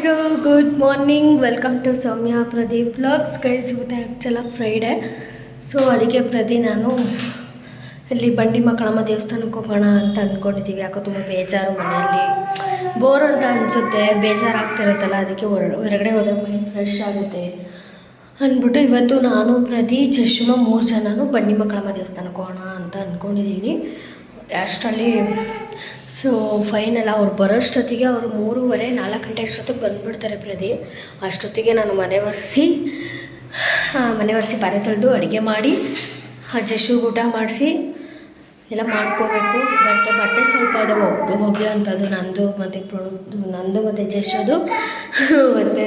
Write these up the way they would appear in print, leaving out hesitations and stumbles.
ಎಲ್ರಿಗೂ good morning, welcome to Soumya Pradeep vlogs. Guys ಇವತ್ತು ಆ್ಯಕ್ಚುಲಾಗಿ ಫ್ರೈಡೇ, ಸೊ ಅದಕ್ಕೆ ನಾನು ಇಲ್ಲಿ ಬಂಡಿ ಮಕ್ಕಳಮ್ಮ ದೇವಸ್ಥಾನಕ್ಕೆ ಹೋಗೋಣ ಅಂತ ಅಂದ್ಕೊಂಡಿದ್ದೀವಿ. ಯಾಕೋ ತುಂಬ ಬೇಜಾರು, ಮನೆಯಲ್ಲಿ ಬೋರ್ ಅಂತ ಅನಿಸುತ್ತೆ, ಬೇಜಾರಾಗ್ತಿರುತ್ತಲ್ಲ, ಅದಕ್ಕೆ ಹೊರಗಡೆ ಹೋದರೆ ಮೈಂಡ್ ಫ್ರೆಶ್ ಆಗುತ್ತೆ ಅಂದ್ಬಿಟ್ಟು ಇವತ್ತು ನಾನು ಜಶ್ಮ 3 ಜನನೂ ಬಂಡಿ ಮಕ್ಕಳಮ್ಮ ದೇವಸ್ಥಾನಕ್ಕೆ ಹೋಗೋಣ ಅಂತ ಅಂದ್ಕೊಂಡಿದ್ದೀನಿ. ಅಷ್ಟರಲ್ಲಿ ಸೊ ಫೈನಲ್ ಅವ್ರು ಬರೋಷ್ಟೊತ್ತಿಗೆ ಅವರು 3:30-4 ಗಂಟೆ ಅಷ್ಟೊತ್ತಿಗೆ ಬಂದುಬಿಡ್ತಾರೆ ಅಷ್ಟೊತ್ತಿಗೆ ನಾನು ಮನೆ ಒರೆಸಿ ಪಾತ್ರೆ ತೊಳೆದು ಅಡುಗೆ ಮಾಡಿ ಜಶ್ಶುಗೆ ಊಟ ಮಾಡಿಸಿ ಎಲ್ಲ ಮಾಡ್ಕೋಬೇಕು. ಬಟ್ಟೆ ಸ್ವಲ್ಪ ಇದೆ ಹೋಗಿ ಅಂಥದ್ದು, ನಂದು ಮತ್ತು ಜಶ್ಶುದು ಮತ್ತು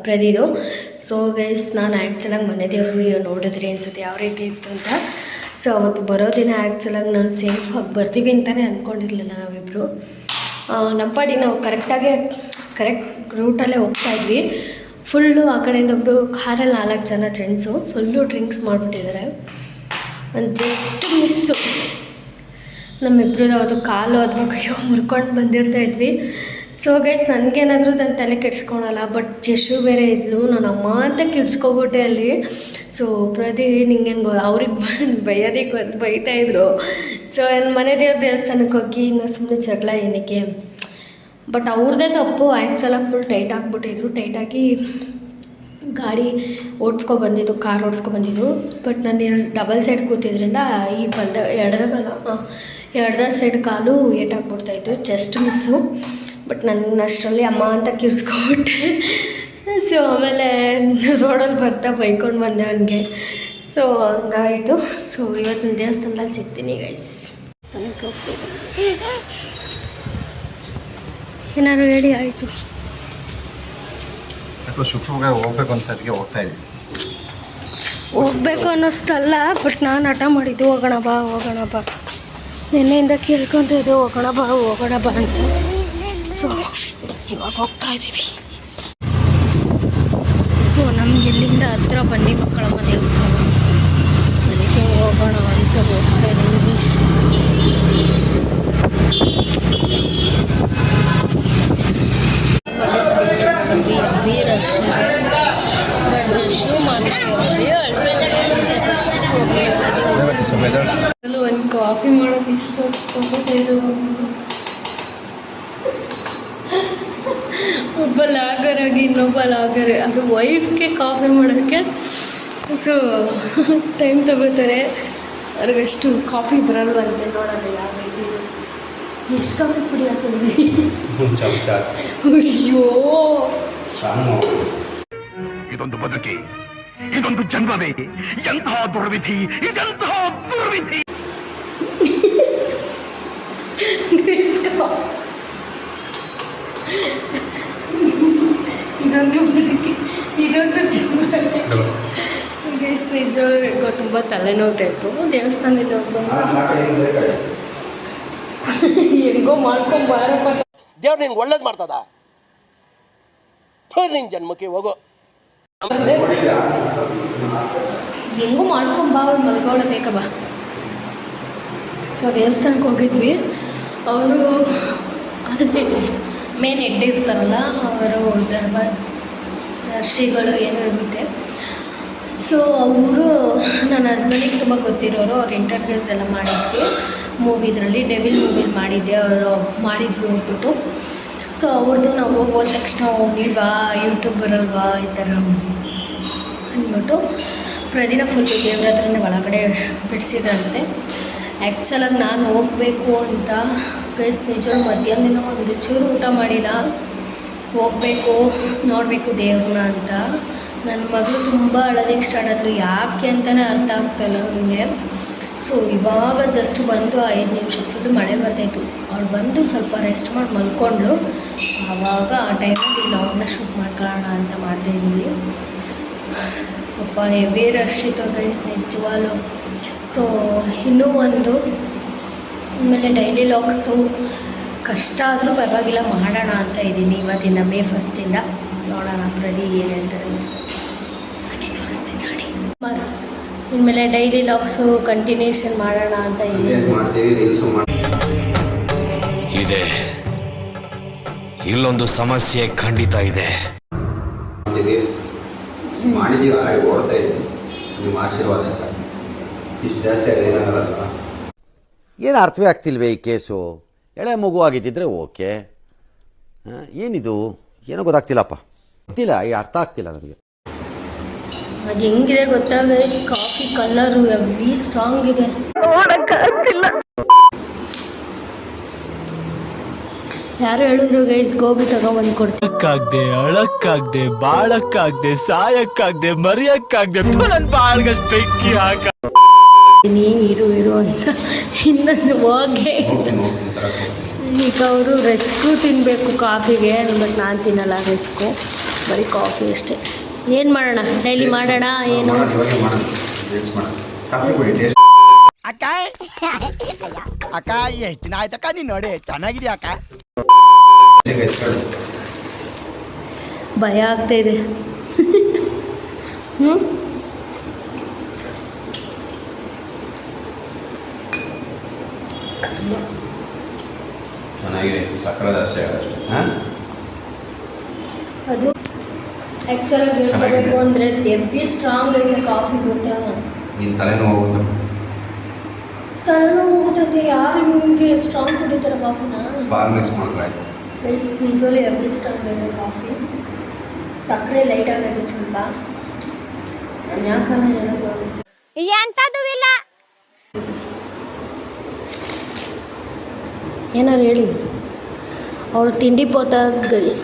ಪ್ರದೀದು. ಸೊ ಗೈಸ್, ನಾನು ಆ್ಯಕ್ಚುಲಾಗಿ ಮನೆ ದೇವ್ರ ವೀಡಿಯೋ ನೋಡಿದ್ರಿ ಅನ್ಸುತ್ತೆ ಯಾವ ರೀತಿ ಇತ್ತು ಅಂತ. ಸೊ ಅವತ್ತು ಬರೋ ದಿನ ಆ್ಯಕ್ಚುಲಾಗಿ ನಾನು ಸೇಫಾಗಿ ಬರ್ತೀವಿ ಅಂತಲೇ ಅಂದ್ಕೊಂಡಿರಲಿಲ್ಲ ನಾವಿಬ್ಬರು. ನಮ್ಮ ಪಾಡಿ ನಾವು ಕರೆಕ್ಟ್ ರೂಟಲ್ಲೇ ಹೋಗ್ತಾಯಿದ್ವಿ. ಫುಲ್ಲು ಆ ಕಡೆಯಿಂದ ಒಬ್ಬರು ಕಾರಲ್ಲಿ 4 ಜನ ಜೆಂಟ್ಸು ಫುಲ್ಲು ಡ್ರಿಂಕ್ಸ್ ಮಾಡಿಬಿಟ್ಟಿದ್ದಾರೆ. ಒಂದು ಜಸ್ಟ್ ಮಿಸ್ಸು ನಮ್ಮಿಬ್ರದ್ದು ಅವತ್ತು ಕಾಲು ಅಥವಾ ಕೈಯೋ ಮುರ್ಕೊಂಡು ಬಂದಿರ್ತಾಯಿದ್ವಿ. ಸೊ ಗೈಸ್, ನನಗೇನಾದರೂ ನನ್ನ ತಲೆ ಕೆಡ್ಸ್ಕೊಳಲ್ಲ, ಬಟ್ ಜಶ್ಶು ಬೇರೆ ಇದ್ಲು, ನಾನು ಅಮ್ಮ ಅಂತ ಕೆಡ್ಸ್ಕೊಬಿಟ್ಟೆ ಅಲ್ಲಿ. ಸೊ ನಿಂಗೇನು ಅವ್ರಿಗೆ ಬೈಯೋದಕ್ಕೆ ಬೈತಾಯಿದ್ರು. ಸೊ ಮನೆ ದೇವಸ್ಥಾನಕ್ಕೆ ಹೋಗಿ ಇನ್ನು ಸುಮ್ಮನೆ ಜಗಳ ಏನಕ್ಕೆ, ಬಟ್ ಅವ್ರದ್ದೇ ತಪ್ಪು. ಆ್ಯಕ್ಚುಲಾಗಿ ಫುಲ್ ಟೈಟ್ ಆಗಿಬಿಟ್ಟಿದ್ರು, ಟೈಟಾಗಿ ಗಾಡಿ ಓಡಿಸ್ಕೊಬಂದಿದ್ದು, ಕಾರ್ ಓಡಿಸ್ಕೊಬಂದಿದ್ದು. ಬಟ್ ನಾನು ಡಬಲ್ ಸೈಡ್ ಕೂತಿದ್ರಿಂದ ಈ ಎಡದ ಸೈಡ್ ಕಾಲು ಏಟಾಗ್ಬಿಡ್ತಾಯಿತ್ತು, ಜಸ್ಟ್ ಮಿಸ್ಸು. ಬಟ್ ನನ್ನ ಅಷ್ಟರಲ್ಲಿ ಅಮ್ಮ ಅಂತ ಕಿರ್ಸ್ಕೊಬಿಟ್ಟೆ. ಸೊ ಆಮೇಲೆ ರೋಡಲ್ಲಿ ಬರ್ತಾ ಬೈಕೊಂಡು ಬಂದೆ ಅವನಿಗೆ. ಸೊ ಹಂಗಾಯಿತು. ಸೊ ಇವತ್ತಿನ ದೇವಸ್ಥಾನದಲ್ಲಿ ಸಿಗ್ತೀನಿ ಗೈಸ್. ದೇವಸ್ಥಾನಕ್ಕೆ ಹೋಗ್ತೀನಿ, ಏನಾದ್ರು ಹೇಳಿ ಆಯಿತು. ಶುಕ್ರವಾರ ಹೋಗ್ಬೇಕು ಅನ್ಸೋದಕ್ಕೆ ಹೋಗ್ತಾ ಇದ್ದೀವಿ. ಹೋಗ್ಬೇಕು ಅನ್ನಿಸ್ತಲ್ಲ, ಬಟ್ ನಾನು ಹಠ ಮಾಡಿದ್ದು ಹೋಗೋಣ ಬಾ ನಿನ್ನೆಯಿಂದ ಕೇಳ್ಕೊತ ಇದ್ದು ಹೋಗೋಣ ಬಾ ಅಂತ. ಸೊ ಇವಾಗ ಹೋಗ್ತಾ ಇದ್ದೀವಿ. ಸೊ ನಮ್ಗೆ ಇಲ್ಲಿಂದ ಹತ್ರ ಬಂಡಿ ಮಕ್ಕಳಮ್ಮ ದೇವಸ್ಥಾನ, ಅದಕ್ಕೆ ಹೋಗೋಣ ಅಂತ ಹೋಗ್ತಾ ಇದ್ದೀವಿ. ಹೆವಿ ರಶ್ ಇದೆ, ಬಟ್ ಜಶ್ಶು ಒಂದು ಕಾಫಿ ಮಾಡೋದು ಇಷ್ಟ ಒಬ್ಬ ಲಾಗರಾಗಿ ಇನ್ನೊಬ್ಬ ಲಾಗರ್, ಅದು ವೈಫ್ಗೆ ಕಾಫಿ ಮಾಡೋಕ್ಕೆ ಸೊ ಟೈಮ್ ತಗೋತಾರೆ. ಅವ್ರಿಗಷ್ಟು ಕಾಫಿ ಬರಲ್ವಂತೆ, ನೋಡೋಣ ಯಾವ ರೀತಿ ಎಷ್ಟು ಕಾಫಿ ಪುಡಿ ಹಾಕಿದ್ರಿ. ಅಯ್ಯೋ, ಇದೊಂದು ಬದುಕಿ, ಇದೊಂದು ಜನ್ಮವೇ, ಎಂತಹ ದುರ್ವಿಧಿ, ಇದೆಂತಹ ದುರ್ವಿಧಿ. ಇದೊಂದು ಬದುಕಿ, ಇದೊಂದು ಜನ್ಮವೇ. ಗೈಸ್, ನಿಜವಾಗ್ಲೂ ತುಂಬ ತಲೆನೋವ್ತಾಯಿತ್ತು. ದೇವಸ್ಥಾನದಿಂದ ಹೆಂಗೋ ಮಾಡ್ಕೊಂಬಾರಪ್ಪ. ದೇವ್ರು ನಿನ್ಗೆ ಒಳ್ಳೇದು ಮಾಡ್ತದ, ನಿನ್ನ ಜನ್ಮಕ್ಕೆ ಹೋಗೋ. ಹೆಂಗೂ ಮಾಡ್ಕೊಂಬಾ, ಅವ್ಳು ಮಲ್ಗೋಳ ಬೇಕಬ್ಬ. ಸೊ ದೇವಸ್ಥಾನಕ್ಕೆ ಹೋಗಿದ್ವಿ. ಅವರು ಅದಕ್ಕೆ ಮೇನ್ ಹೆಡ್ ಇರ್ತಾರಲ್ಲ, ಅವರು ದರ್ಬಾರ್ ಶ್ರೀಗಳು ಏನೋ ಇರುತ್ತೆ. ಸೊ ಅವರು ನನ್ನ ಹಸ್ಬೆಂಡಿಗೆ ತುಂಬ ಗೊತ್ತಿರೋರು. ಅವ್ರು ಇಂಟರ್ವ್ಯೂಸ್ ಎಲ್ಲ ಮಾಡಿದ್ವಿ ಮೂವಿದ್ರಲ್ಲಿ, ಡೆವಿಲ್ ಮೂವಿಲಿ ಮಾಡಿದ್ವಿ ಹೋಗ್ಬಿಟ್ಟು. ಸೊ ಅವ್ರದ್ದು ನಾವು ಹೋದ ತಕ್ಷಣ ನೀಡ್ವಾ ಯೂಟ್ಯೂಬರಲ್ವಾ ಈ ಥರ ಅಂದ್ಬಿಟ್ಟು ಪ್ರದಿನ ಫುಲ್ಲು ದೇವ್ರ ಹತ್ರನೇ ಒಳಗಡೆ ಬಿಡಿಸಿದ್ರಂತೆ. ಆ್ಯಕ್ಚುಲಾಗಿ ನಾನು ಹೋಗಬೇಕು ಅಂತ ಗೈಸ್, ನಿಜವಾಗ್ಲೂ ಮಧ್ಯಾಹ್ನದಿಂದ ಒಂದು ಚೂರು ಊಟ ಮಾಡಿಲ್ಲ. ಹೋಗಬೇಕು, ನೋಡಬೇಕು ದೇವ್ರನ್ನ ಅಂತ. ನನ್ನ ಮಗಳು ತುಂಬ ಅಳೋದಕ್ಕೆ ಸ್ಟಾರ್ಟ್ ಆದಳು, ಯಾಕೆ ಅಂತಲೇ ಅರ್ಥ ಆಗ್ತಾಯಿಲ್ಲ ನನಗೆ. ಸೊ ಇವಾಗ ಜಸ್ಟ್ ಬಂದು 5 ನಿಮಿಷ ಫುಲ್ಲು ಮಳೆ ಬರ್ತಾಯಿತ್ತು. ಅವಳು ಬಂದು ಸ್ವಲ್ಪ ರೆಸ್ಟ್ ಮಾಡಿ ಮಲ್ಕೊಂಡ್ಳು. ಆವಾಗ ಆ ಟೈಮಲ್ಲಿ ಲಾಗ್ನ ಶೂಟ್ ಮಾಡ್ಕೊಳ್ಳೋಣ ಅಂತ ಮಾಡ್ತಾಯಿದ್ವಿ. ಸ್ವಲ್ಪ ಹೆವಿ ರಶ್ ಇತ್ತು ಗೈಸ್ ನಿಜವಾಗ್ಲೂ. ಸೊ ಇನ್ನೂ ಒಂದು ಆಮೇಲೆ ಡೈಲಿ ಲಾಗ್ಸು ಕಷ್ಟ ಆದರೂ ಪರವಾಗಿಲ್ಲ ಮಾಡೋಣ ಅಂತ ಇದ್ದೀನಿ ಇವತ್ತಿನ ಮೇ 1 ನೋಡೋಣ ಪ್ರದಿ ಏನು ಹೇಳ್ತಾರೆ. ಹಾಗೆ ತೋರಿಸ್ತೀನಿ ನೋಡಿ. ಇನ್ಮೇಲೆ ಡೈಲಿ ಲಾಗ್ಸು ಕಂಟಿನ್ಯೂಷನ್ ಮಾಡೋಣ ಅಂತ ಇದ್ದೀನಿ. ಇಲ್ಲೊಂದು ಸಮಸ್ಯೆ ಖಂಡಿತ ಇದೆ. ಮಾಡಿದೀವಿ, ಓಡ್ತಾ ಇದ್ದೀವಿ. ನಿಮ್ಮ ಆಶೀರ್ವಾದ ಇಷ್ಟು ಜಾಸ್ತಿ ಅದೇನಾಗಲ್ಲ. ಏನು ಅರ್ಥವೇ ಆಗ್ತಿಲ್ವೇ ಈ ಕೇಸು? ಎಳೆ ಮಗು ಆಗಿದ್ದಿದ್ರೆ ಓಕೆ, ಏನಿದು ಏನೋ ಗೊತ್ತಾಗ್ತಿಲ್ಲಪ್ಪ, ಗೊತ್ತಿಲ್ಲ, ಈ ಅರ್ಥ ಆಗ್ತಿಲ್ಲ ನನಗೆ. ಅದು ಹೆಂಗಿದೆ ಗೊತ್ತಾಗ, ಕಾಫಿ ಕಲರು ಹೆವಿ ಸ್ಟ್ರಾಂಗ್ ಇದೆ, ನೋಡಕ್ಕಾಗ್ತಿಲ್ಲ. ಯಾರು ಹೇಳಿದ್ರು ಗೈಸ್ ಗೋಬಿ ತಗೊಂಡ್ಬಂದು ಕೊಡ್ತೀನಿ. ಅಳಕ್ಕಾಗ್ದೆ ಬಾಳಕ್ಕಾಗ್ದೆ ಸಾಯಕ್ಕಾಗ್ದೆ ಮರಿಯಕ್ಕಾಗ್ದೆ ನನ್ನ ಬಾಳ್ಗಷ್ಟು ಬೆಂಕಿ ಹಾಕ. ಇರು ಅಂತ ಇನ್ನೊಂದು ಹೋಗಿ ಈಗ ಅವರು ರೆಸ್ಕು ತಿನ್ನಬೇಕು ಕಾಫಿಗೆ, ಬಟ್ ನಾನು ತಿನ್ನಲ್ಲ ರೆಸ್ಕು, ಬರೀ ಕಾಫಿ ಅಷ್ಟೇ. ಏನು ಮಾಡೋಣ, ಡೈಲಿ ಮಾಡೋಣ ಏನು? ಅಕ್ಕ ಅಕ್ಕ ಎಷ್ಟು ದಿನ ಆಯ್ತಕ್ಕ ನೀನು ನೋಡಿ, ಚೆನ್ನಾಗಿದ್ಯಾ ಅಕ್ಕ? ಭಯ ಆಗ್ತಾ ಇದೆ. ಚೆನ್ನಾಗಿದೆ, ಸಕ್ಕರೆ ಜಾಸ್ತಿ ಆಗಷ್ಟೇ. ಅದು ಆ್ಯಕ್ಚುಲಾಗಿ ಹೇಳ್ಕೋಬೇಕು ಅಂದರೆ ಹೆವಿ ಸ್ಟ್ರಾಂಗ್ ಐತೆ ಕಾಫಿ, ಗೊತ್ತಾ? ನಿನ್ನ ತಲೆನೋವು ಹೋಗುತ್ತೆ. ತಲೆನೋವು ಹೋಗ್ತೈತೆ. ಯಾರು ನಿಮಗೆ ಸ್ಟ್ರಾಂಗ್ ಕುಡಿತಾರೆ ಕಾಫಿನ? ಬಾಲ್ ಮಿಕ್ಸ್ ಮಾಡ್ಕೊಳ್ಳಾಯ್ತು ಗೈಸ್, ನಿಜವಲ್ಲೂ ಹೆವಿ ಸ್ಟ್ರಾಂಗ್ ಐತೆ ಕಾಫಿ. ಸಕ್ಕರೆ ಲೈಟ್ ಆಗೈತೆ ಸ್ವಲ್ಪ, ನಾನು ಯಾಕನ್ನ ಹೇಳೋದು ಅನಿಸ್ತು. ಏನಾರು ಹೇಳಿ, ಅವ್ರು ತಿಂಡಿ ಪೋತ ಗೈಸ್.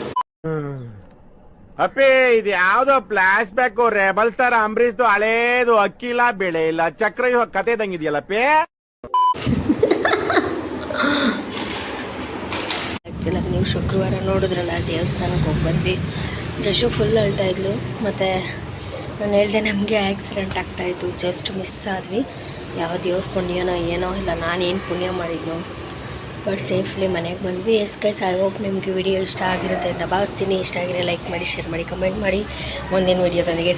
ಅಪ್ಪೇ ಇದು ಯಾವ್ದೋ ಫ್ಲಾಶ್ ಬ್ಯಾಕ್ ರೆಬಲ್ ತರ ಅಂಬರೀಶ್ದು ಹಳೇದು, ಅಕ್ಕಿ ಇಲ್ಲ ಬೆಳೆ ಇಲ್ಲ ಚಕ್ರ ಕತೆ ಇದಂಗಿದೆಯಲ್ಲಪ್ಪೇ. ಆ್ಯಕ್ಚುಲಾಗಿ ನೀವು ಶುಕ್ರವಾರ ನೋಡಿದ್ರಲ್ಲ, ದೇವಸ್ಥಾನಕ್ಕೆ ಹೋಗಿ ಬಂದ್ವಿ. ಜಶು ಫುಲ್ ಅಳ್ತಾ ಇದ್ಲು, ಮತ್ತು ನಾನು ಹೇಳ್ದೆ ನಮಗೆ ಆ್ಯಕ್ಸಿಡೆಂಟ್ ಆಗ್ತಾಯಿತ್ತು, ಜಸ್ಟ್ ಮಿಸ್ ಆದ್ವಿ. ಯಾವ ದೇವ್ರ ಪುಣ್ಯನೋ ಏನೋ ಇಲ್ಲ, ನಾನೇನು ಪುಣ್ಯ ಮಾಡಿದ್ನು, ಬಟ್ ಸೇಫ್ಲಿ ಮನೆಗೆ ಬಂದ್ವಿ. ಎಸ್ ಗೈಸ್, ಐ ಹೋಪ್ ನಿಮಗೆ ವಿಡಿಯೋ ಇಷ್ಟ ಆಗಿರುತ್ತೆ ಅಂತ ಭಾವಿಸ್ತೀನಿ. ಇಷ್ಟ ಆಗಿರೋ ಲೈಕ್ ಮಾಡಿ, ಶೇರ್ ಮಾಡಿ, ಕಮೆಂಟ್ ಮಾಡಿ. ಮುಂದಿನ ವಿಡಿಯೋದೊಂದಿಗೆ